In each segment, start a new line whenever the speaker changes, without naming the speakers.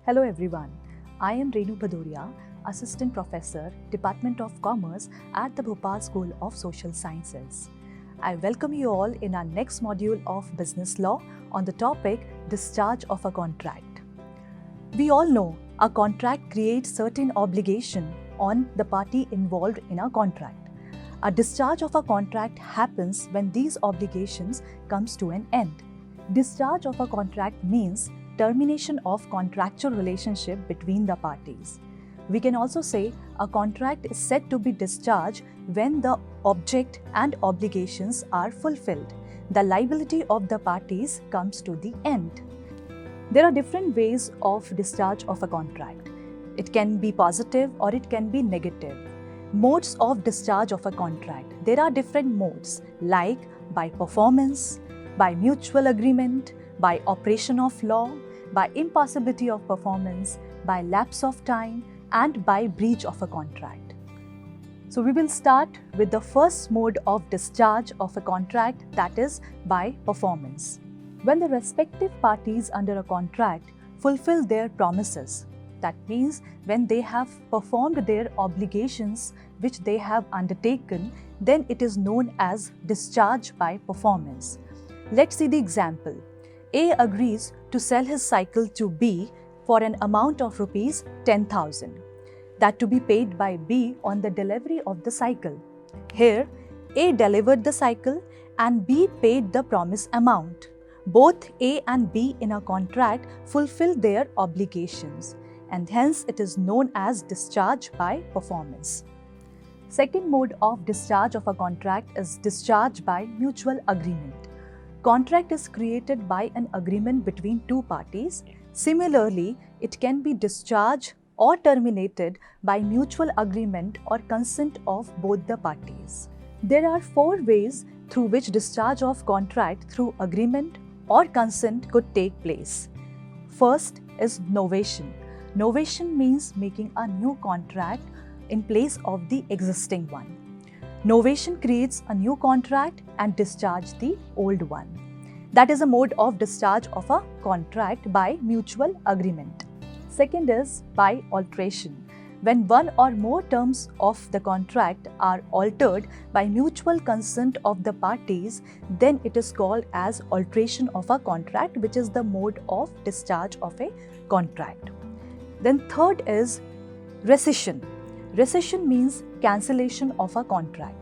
Hello everyone, I am Renu Bhadoria, Assistant Professor, Department of Commerce at the Bhopal School of Social Sciences. I welcome you all in our next module of Business Law on the topic Discharge of a Contract. We all know a contract creates certain obligation on the party involved in a contract. A discharge of a contract happens when these obligations comes to an end. Discharge of a contract means termination of contractual relationship between the parties. We can also say a contract is said to be discharged when the object and obligations are fulfilled. The liability of the parties comes to the end. There are different ways of discharge of a contract. It can be positive or it can be negative. Modes of discharge of a contract. There are different modes like by performance, by mutual agreement, by operation of law, by impossibility of performance, by lapse of time, and by breach of a contract. So we will start with the first mode of discharge of a contract, that is by performance. When the respective parties under a contract fulfill their promises, that means when they have performed their obligations which they have undertaken, then it is known as discharge by performance. Let's see the example. A agrees to sell his cycle to B for an amount of rupees 10,000, that to be paid by B on the delivery of the cycle. Here, A delivered the cycle and B paid the promised amount. Both A and B in a contract fulfill their obligations, and hence it is known as discharge by performance. Second mode of discharge of a contract is discharge by mutual agreement. Contract is created by an agreement between two parties. Similarly, it can be discharged or terminated by mutual agreement or consent of both the parties. There are four ways through which discharge of contract through agreement or consent could take place. First is novation. Novation means making a new contract in place of the existing one. Novation creates a new contract and discharges the old one. That is a mode of discharge of a contract by mutual agreement. Second is by alteration. When one or more terms of the contract are altered by mutual consent of the parties, then it is called as alteration of a contract, which is the mode of discharge of a contract. Then third is rescission. Rescission means cancellation of a contract.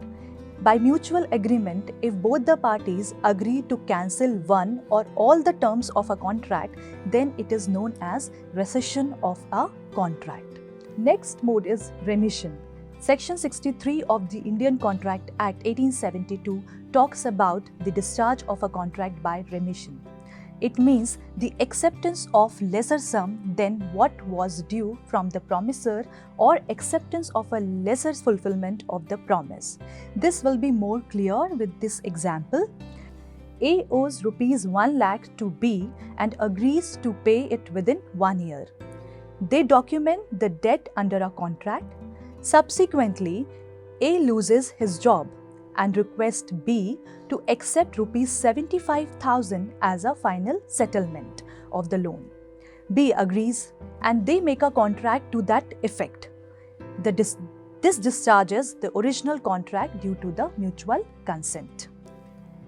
By mutual agreement, if both the parties agree to cancel one or all the terms of a contract, then it is known as rescission of a contract. Next mode is remission. Section 63 of the Indian Contract Act 1872 talks about the discharge of a contract by remission. It means the acceptance of lesser sum than what was due from the promisor or acceptance of a lesser fulfillment of the promise. This will be more clear with this example. A owes rupees 1 lakh to B and agrees to pay it within 1 year. They document the debt under a contract. Subsequently, A loses his job and requests B to accept rupees 75,000 as a final settlement of the loan. B agrees and they make a contract to that effect. This discharges the original contract due to the mutual consent.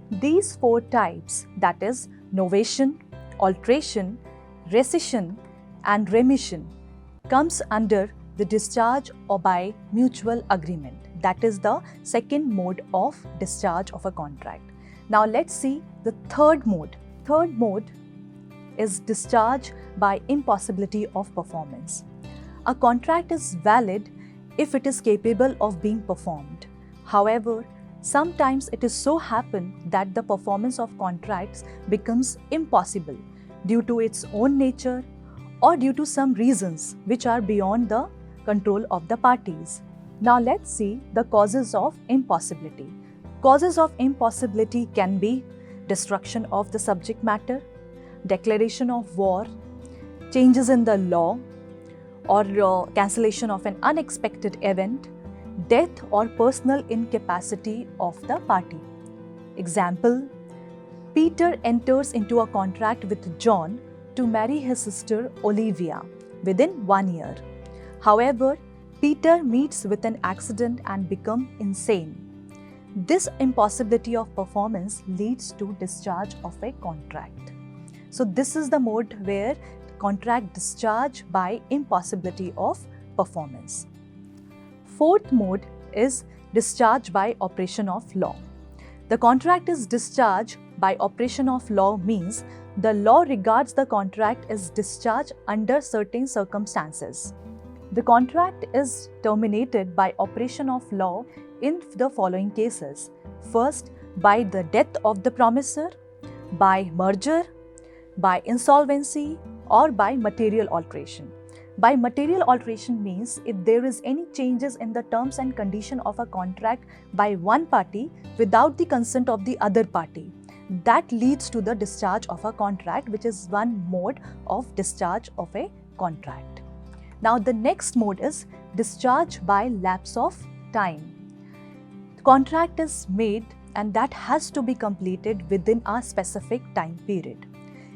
These four types, that is novation, alteration, rescission and remission, comes under the discharge or by mutual agreement. That is the second mode of discharge of a contract. Now let's see the third mode. Third mode is discharge by impossibility of performance. A contract is valid if it is capable of being performed. However, sometimes it is so happen that the performance of contracts becomes impossible due to its own nature or due to some reasons which are beyond the control of the parties. Now let's see the causes of impossibility. Causes of impossibility can be destruction of the subject matter, declaration of war, changes in the law, or cancellation of an unexpected event, death or personal incapacity of the party. Example, Peter enters into a contract with John to marry his sister Olivia within 1 year. However, Peter meets with an accident and becomes insane. This impossibility of performance leads to discharge of a contract. So this is the mode where contract discharge by impossibility of performance. Fourth mode is discharge by operation of law. The contract is discharged by operation of law means the law regards the contract as discharged under certain circumstances. The contract is terminated by operation of law in the following cases. First, by the death of the promisor, by merger, by insolvency, or by material alteration. By material alteration means if there is any changes in the terms and condition of a contract by one party without the consent of the other party, that leads to the discharge of a contract, which is one mode of discharge of a contract. Now the next mode is discharge by lapse of time. The contract is made and that has to be completed within a specific time period.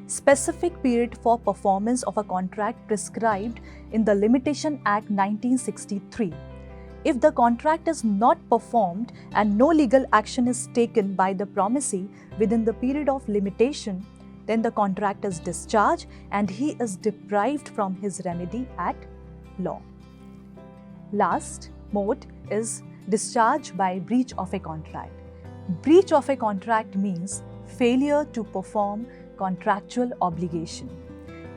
Specific period for performance of a contract prescribed in the Limitation Act 1963. If the contract is not performed and no legal action is taken by the promisee within the period of limitation, then the contract is discharged and he is deprived from his remedy at law. Last mode is discharge by breach of a contract. Breach of a contract means failure to perform contractual obligation.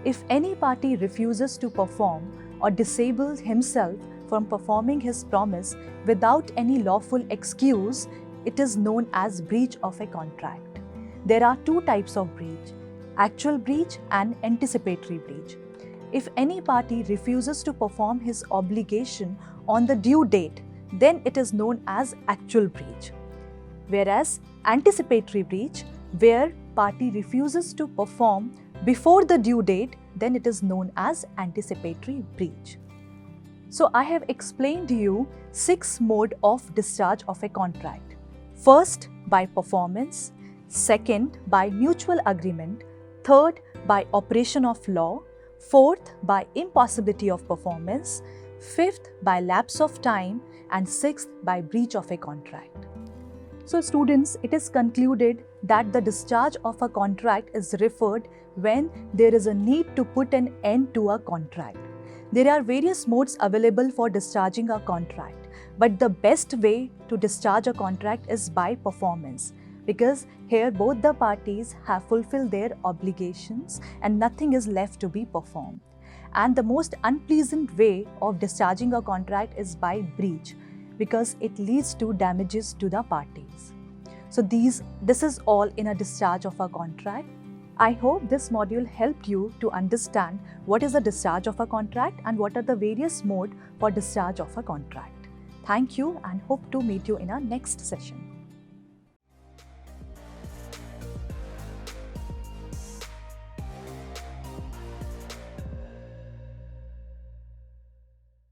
If any party refuses to perform or disables himself from performing his promise without any lawful excuse, it is known as breach of a contract. There are two types of breach: actual breach and anticipatory breach. If any party refuses to perform his obligation on the due date, then it is known as actual breach. Whereas anticipatory breach, where party refuses to perform before the due date, then it is known as anticipatory breach. So I have explained to you 6 modes of discharge of a contract. First, by performance. Second, by mutual agreement. Third, by operation of law. Fourth, by impossibility of performance. Fifth, by lapse of time. And sixth, by breach of a contract. So students, it is concluded that the discharge of a contract is referred when there is a need to put an end to a contract. There are various modes available for discharging a contract, but the best way to discharge a contract is by performance, because here both the parties have fulfilled their obligations and nothing is left to be performed. And the most unpleasant way of discharging a contract is by breach, because it leads to damages to the parties. So this is all in a discharge of a contract. I hope this module helped you to understand what is the discharge of a contract and what are the various modes for discharge of a contract. Thank you and hope to meet you in our next session.